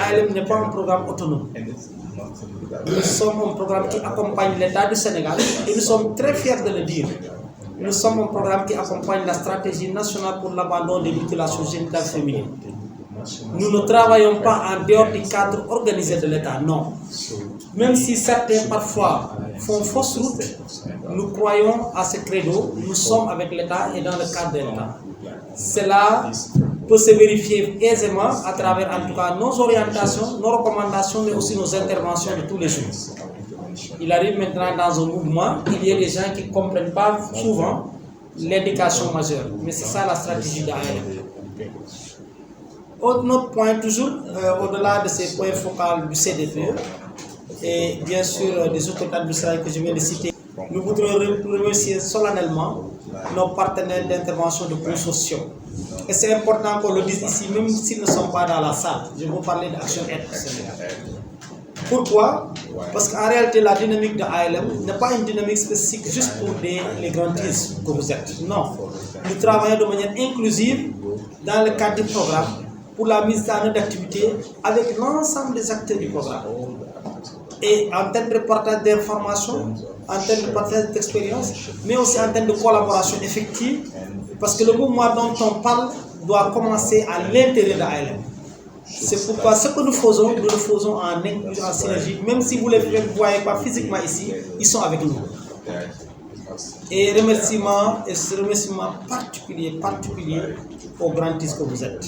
ALM n'est pas un programme autonome. Nous sommes un programme qui accompagne l'État du Sénégal et nous sommes très fiers de le dire. Nous sommes un programme qui accompagne la stratégie nationale pour l'abandon des mutilations génitales féminines. Nous ne travaillons pas en dehors du cadre organisé de l'État, non. Même si certains parfois font fausse route, nous croyons à ce credo, nous sommes avec l'État et dans le cadre de l'État. Cela peut se vérifier aisément à travers en tout cas nos orientations, nos recommandations, mais aussi nos interventions de tous les jours. Il arrive maintenant dans un mouvement qu'il y ait des gens qui ne comprennent pas souvent l'éducation majeure, mais c'est ça la stratégie de ALM. Autre point toujours, au-delà de ces points focaux du CDPE, et bien sûr des autres administrations que je viens de citer, nous voudrions remercier solennellement nos partenaires d'intervention de consortium. Et c'est important qu'on le dise ici, même s'ils ne sont pas dans la salle. Je vais vous parler d'Action Aide Sénégal. Pourquoi? Parce qu'en réalité, la dynamique de ALM n'est pas une dynamique spécifique juste pour les grandises que vous êtes. Non. Nous travaillons de manière inclusive dans le cadre du programme pour la mise en œuvre d'activités avec l'ensemble des acteurs du programme. Et en termes de partage d'informations, en termes de partage d'expérience, mais aussi en termes de collaboration effective, parce que le mouvement dont on parle doit commencer à l'intérieur de l'ALM. C'est pourquoi ce que nous le faisons en inclusion, en synergie, même si vous ne les voyez pas physiquement ici, ils sont avec nous. Et remerciement particulier aux grandises que vous êtes.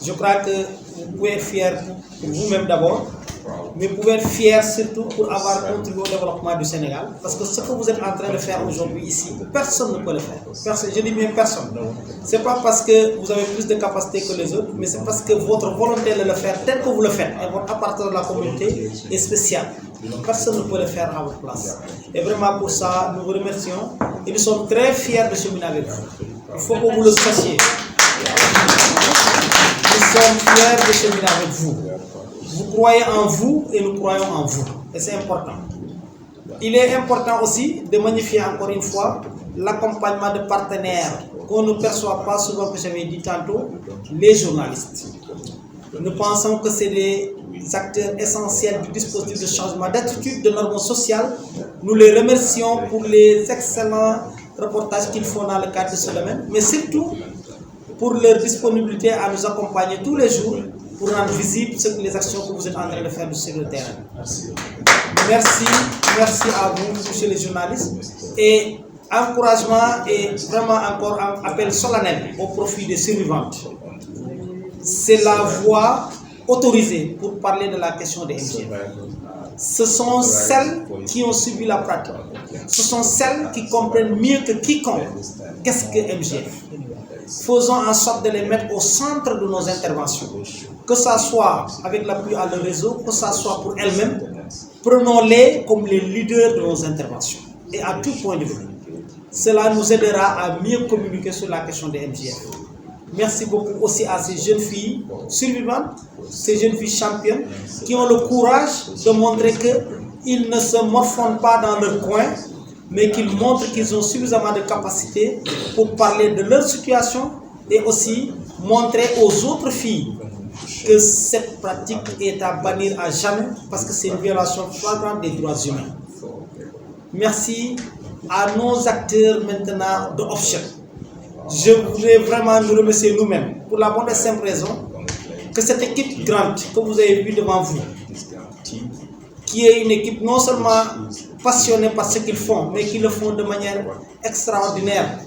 Je crois que vous pouvez être fiers pour vous-même d'abord, mais vous pouvez être fiers surtout pour avoir contribué au développement du Sénégal. Parce que ce que vous êtes en train de faire aujourd'hui ici, personne ne peut le faire. Personne, je dis bien personne. Ce n'est pas parce que vous avez plus de capacités que les autres, mais c'est parce que votre volonté de le faire tel que vous le faites et votre appartenance à la communauté est spéciale. Personne ne peut le faire à votre place. Et vraiment pour ça, nous vous remercions et nous sommes très fiers de cheminer avec vous. Il faut que vous le sachiez. Nous sommes fiers de cheminer avec vous. Vous croyez en vous et nous croyons en vous. Et c'est important. Il est important aussi de magnifier encore une fois l'accompagnement de partenaires qu'on ne perçoit pas souvent, que j'avais dit tantôt, les journalistes. Nous pensons que c'est des acteurs essentiels du dispositif de changement d'attitude de normes sociales. Nous les remercions pour les excellents reportages qu'ils font dans le cadre de ce domaine, mais surtout pour leur disponibilité à nous accompagner tous les jours pour rendre visibles les actions que vous êtes en train de faire sur le terrain. Merci à vous, monsieur les journalistes, et encouragement et vraiment encore un appel solennel au profit des survivantes. C'est la voie autorisée pour parler de la question des MGF. Ce sont celles qui ont subi la pratique. Ce sont celles qui comprennent mieux que quiconque qu'est-ce que MGF. Faisons en sorte de les mettre au centre de nos interventions. Que ce soit avec l'appui à leur réseau, que ce soit pour elles-mêmes, prenons-les comme les leaders de nos interventions et à tout point de vue. Cela nous aidera à mieux communiquer sur la question des MGF. Merci beaucoup aussi à ces jeunes filles survivantes, ces jeunes filles championnes qui ont le courage de montrer qu'ils ne se morfondent pas dans leur coin, mais qu'ils montrent qu'ils ont suffisamment de capacité pour parler de leur situation et aussi montrer aux autres filles que cette pratique est à bannir à jamais parce que c'est une violation flagrante des droits humains. Merci à nos acteurs maintenant de offshore. Je voudrais vraiment nous remercier nous-mêmes pour la bonne et simple raison que cette équipe grande que vous avez vue devant vous, qui est une équipe non seulement passionnée par ce qu'ils font, mais qui le font de manière extraordinaire,